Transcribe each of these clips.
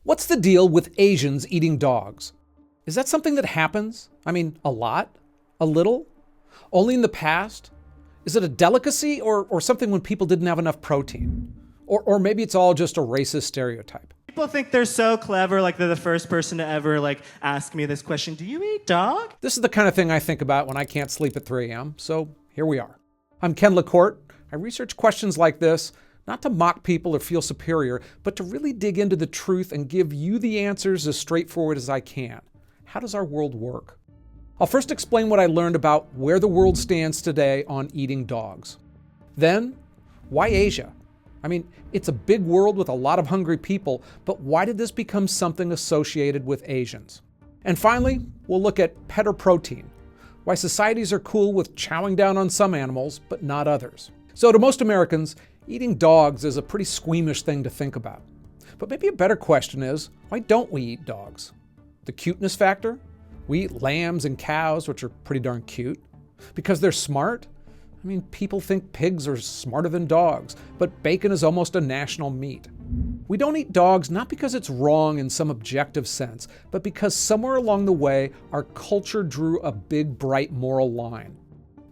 What's the deal with Asians eating dogs? Is that something that happens? I mean, a lot? A little? Only in the past? Is it a delicacy or something when people didn't have enough protein? Or maybe it's all just a racist stereotype. People think they're so clever, like they're the first person to ever ask me this question, do you eat dog? This is the kind of thing I think about when I can't sleep at 3 a.m., so here we are. I'm Ken LaCourte. I research questions like this, not to mock people or feel superior, but to really dig into the truth and give you the answers as straightforward as I can. How does our world work? I'll first explain what I learned about where the world stands today on eating dogs. Then, why Asia? I mean, it's a big world with a lot of hungry people, but why did this become something associated with Asians? And finally, we'll look at pet or protein, why societies are cool with chowing down on some animals, but not others. So to most Americans, eating dogs is a pretty squeamish thing to think about. But maybe a better question is, why don't we eat dogs? The cuteness factor? We eat lambs and cows, which are pretty darn cute. Because they're smart? I mean, people think pigs are smarter than dogs, but bacon is almost a national meat. We don't eat dogs not because it's wrong in some objective sense, but because somewhere along the way, our culture drew a big, bright moral line.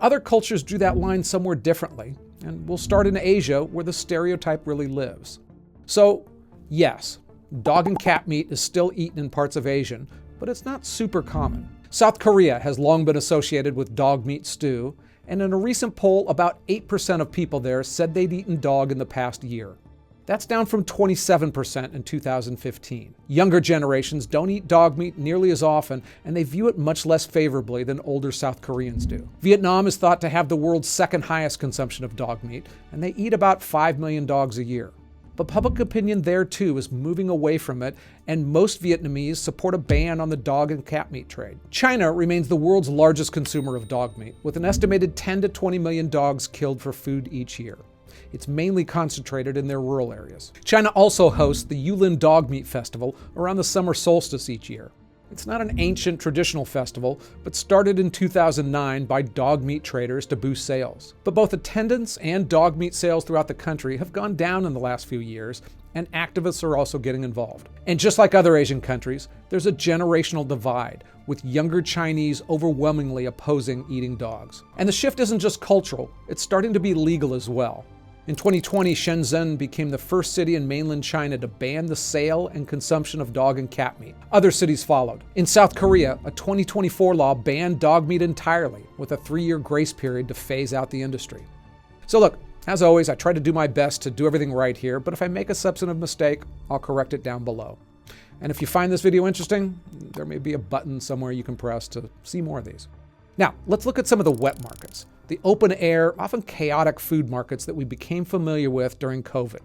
Other cultures drew that line somewhere differently, and we'll start in Asia, where the stereotype really lives. So, yes, dog and cat meat is still eaten in parts of Asia, but it's not super common. South Korea has long been associated with dog meat stew, and in a recent poll, about 8% of people there said they'd eaten dog in the past year. That's down from 27% in 2015. Younger generations don't eat dog meat nearly as often, and they view it much less favorably than older South Koreans do. Vietnam is thought to have the world's second highest consumption of dog meat, and they eat about 5 million dogs a year. But public opinion there too is moving away from it, and most Vietnamese support a ban on the dog and cat meat trade. China remains the world's largest consumer of dog meat, with an estimated 10 to 20 million dogs killed for food each year. It's mainly concentrated in their rural areas. China also hosts the Yulin Dog Meat Festival around the summer solstice each year. It's not an ancient traditional festival, but started in 2009 by dog meat traders to boost sales. But both attendance and dog meat sales throughout the country have gone down in the last few years, and activists are also getting involved. And just like other Asian countries, there's a generational divide, with younger Chinese overwhelmingly opposing eating dogs. And the shift isn't just cultural, it's starting to be legal as well. In 2020, Shenzhen became the first city in mainland China to ban the sale and consumption of dog and cat meat. Other cities followed. In South Korea, a 2024 law banned dog meat entirely, with a 3-year grace period to phase out the industry. So look, as always, I try to do my best to do everything right here, but if I make a substantive mistake, I'll correct it down below. And if you find this video interesting, there may be a button somewhere you can press to see more of these. Now, let's look at some of the wet markets, the open air, often chaotic food markets that we became familiar with during COVID.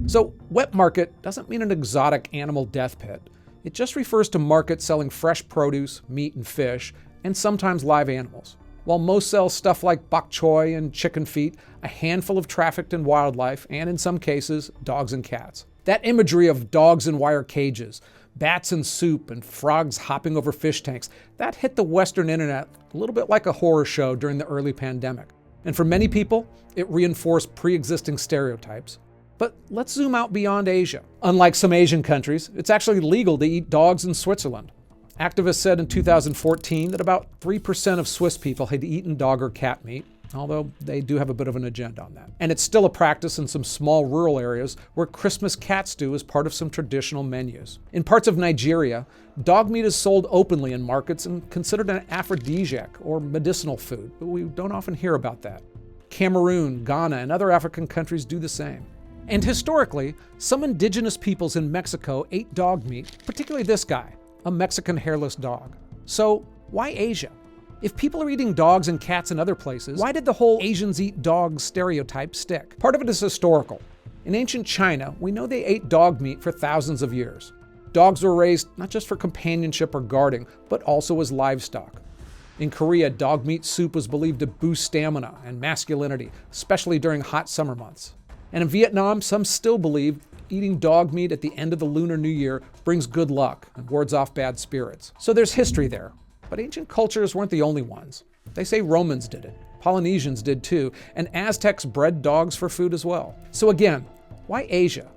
So, wet market doesn't mean an exotic animal death pit. It just refers to markets selling fresh produce, meat and fish, and sometimes live animals. While most sell stuff like bok choy and chicken feet, a handful of trafficked in wildlife, and in some cases, dogs and cats. That imagery of dogs in wire cages, bats in soup, and frogs hopping over fish tanks, that hit the Western internet a little bit like a horror show during the early pandemic. And for many people, it reinforced pre-existing stereotypes. But let's zoom out beyond Asia. Unlike some Asian countries, it's actually legal to eat dogs in Switzerland. Activists said in 2014 that about 3% of Swiss people had eaten dog or cat meat, although they do have a bit of an agenda on that. And it's still a practice in some small rural areas where Christmas cat stew is part of some traditional menus. In parts of Nigeria, dog meat is sold openly in markets and considered an aphrodisiac or medicinal food, but we don't often hear about that. Cameroon, Ghana, and other African countries do the same. And historically, some indigenous peoples in Mexico ate dog meat, particularly this guy, a Mexican hairless dog. So why Asia? If people are eating dogs and cats in other places, why did the whole Asians eat dogs stereotype stick? Part of it is historical. In ancient China, we know they ate dog meat for thousands of years. Dogs were raised not just for companionship or guarding, but also as livestock. In Korea, dog meat soup was believed to boost stamina and masculinity, especially during hot summer months. And in Vietnam, some still believe eating dog meat at the end of the Lunar New Year brings good luck and wards off bad spirits. So there's history there. But ancient cultures weren't the only ones. They say Romans did it, Polynesians did too, and Aztecs bred dogs for food as well. So again, why Asia?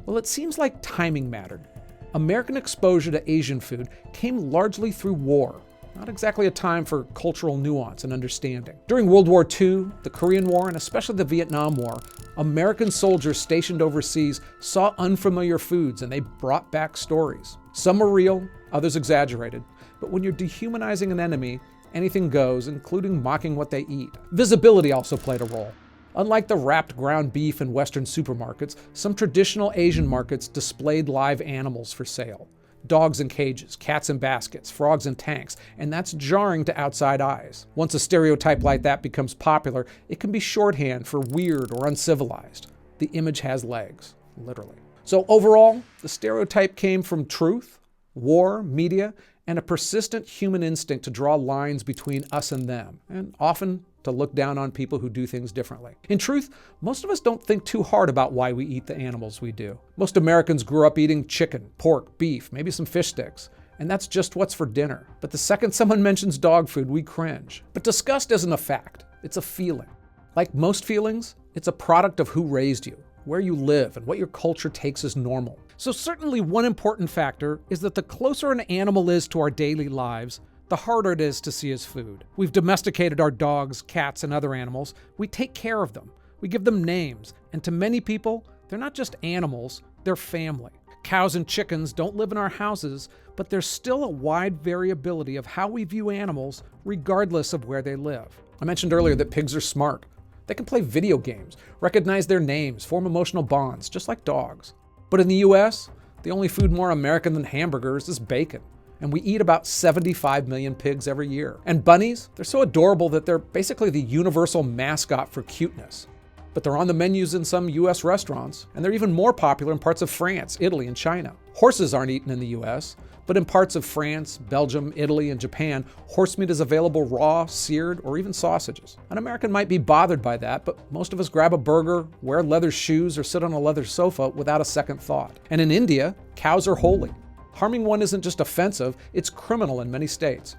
Well, it seems like timing mattered. American exposure to Asian food came largely through war, not exactly a time for cultural nuance and understanding. During World War II, the Korean War, and especially the Vietnam War, American soldiers stationed overseas saw unfamiliar foods and they brought back stories. Some were real, others exaggerated. But when you're dehumanizing an enemy, anything goes, including mocking what they eat. Visibility also played a role. Unlike the wrapped ground beef in Western supermarkets, some traditional Asian markets displayed live animals for sale. Dogs in cages, cats in baskets, frogs in tanks, and that's jarring to outside eyes. Once a stereotype like that becomes popular, it can be shorthand for weird or uncivilized. The image has legs, literally. So overall, the stereotype came from truth, war, media, and a persistent human instinct to draw lines between us and them, and often to look down on people who do things differently. In truth, most of us don't think too hard about why we eat the animals we do. Most Americans grew up eating chicken, pork, beef, maybe some fish sticks, and that's just what's for dinner. But the second someone mentions dog food, we cringe. But disgust isn't a fact, it's a feeling. Like most feelings, it's a product of who raised you, where you live, and what your culture takes as normal. So certainly one important factor is that the closer an animal is to our daily lives, the harder it is to see as food. We've domesticated our dogs, cats, and other animals. We take care of them. We give them names. And to many people, they're not just animals, they're family. Cows and chickens don't live in our houses, but there's still a wide variability of how we view animals regardless of where they live. I mentioned earlier that pigs are smart. They can play video games, recognize their names, form emotional bonds, just like dogs. But in the US, the only food more American than hamburgers is bacon. And we eat about 75 million pigs every year. And bunnies, they're so adorable that they're basically the universal mascot for cuteness. But they're on the menus in some US restaurants, and they're even more popular in parts of France, Italy, and China. Horses aren't eaten in the US, but in parts of France, Belgium, Italy, and Japan, horse meat is available raw, seared, or even sausages. An American might be bothered by that, but most of us grab a burger, wear leather shoes, or sit on a leather sofa without a second thought. And in India, cows are holy. Harming one isn't just offensive, it's criminal in many states.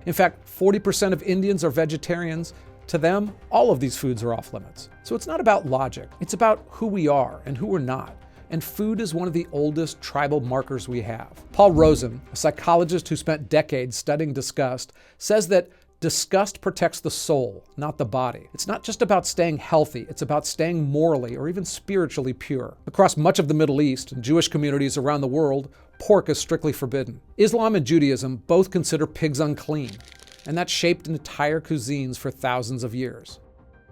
In fact, 40% of Indians are vegetarians. To them, all of these foods are off limits. So it's not about logic, it's about who we are and who we're not. And food is one of the oldest tribal markers we have. Paul Rosen, a psychologist who spent decades studying disgust, says that disgust protects the soul, not the body. It's not just about staying healthy, it's about staying morally or even spiritually pure. Across much of the Middle East and Jewish communities around the world, pork is strictly forbidden. Islam and Judaism both consider pigs unclean, and that shaped entire cuisines for thousands of years.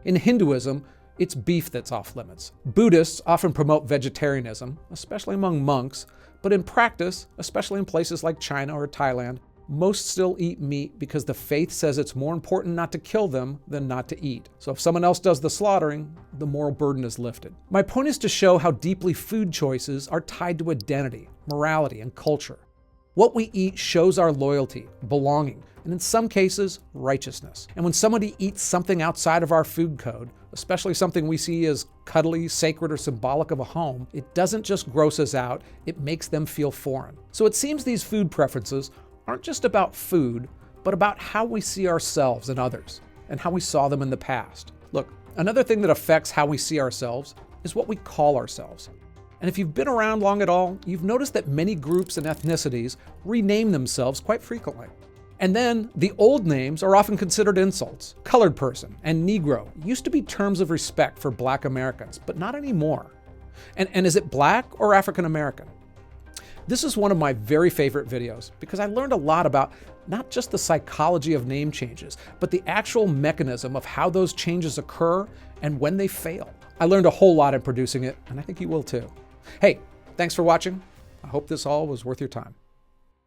In Hinduism, it's beef that's off limits. Buddhists often promote vegetarianism, especially among monks, but in practice, especially in places like China or Thailand, most still eat meat because the faith says it's more important not to kill them than not to eat. So if someone else does the slaughtering, the moral burden is lifted. My point is to show how deeply food choices are tied to identity, morality, and culture. What we eat shows our loyalty, belonging, and in some cases, righteousness. And when somebody eats something outside of our food code, especially something we see as cuddly, sacred, or symbolic of a home, it doesn't just gross us out, it makes them feel foreign. So it seems these food preferences aren't just about food, but about how we see ourselves and others, and how we saw them in the past. Look, another thing that affects how we see ourselves is what we call ourselves. And if you've been around long at all, you've noticed that many groups and ethnicities rename themselves quite frequently. And then the old names are often considered insults. Colored person and Negro used to be terms of respect for Black Americans, but not anymore. And is it Black or African American? This is one of my very favorite videos because I learned a lot about not just the psychology of name changes, but the actual mechanism of how those changes occur and when they fail. I learned a whole lot in producing it, and I think you will too. Hey, thanks for watching. I hope this all was worth your time.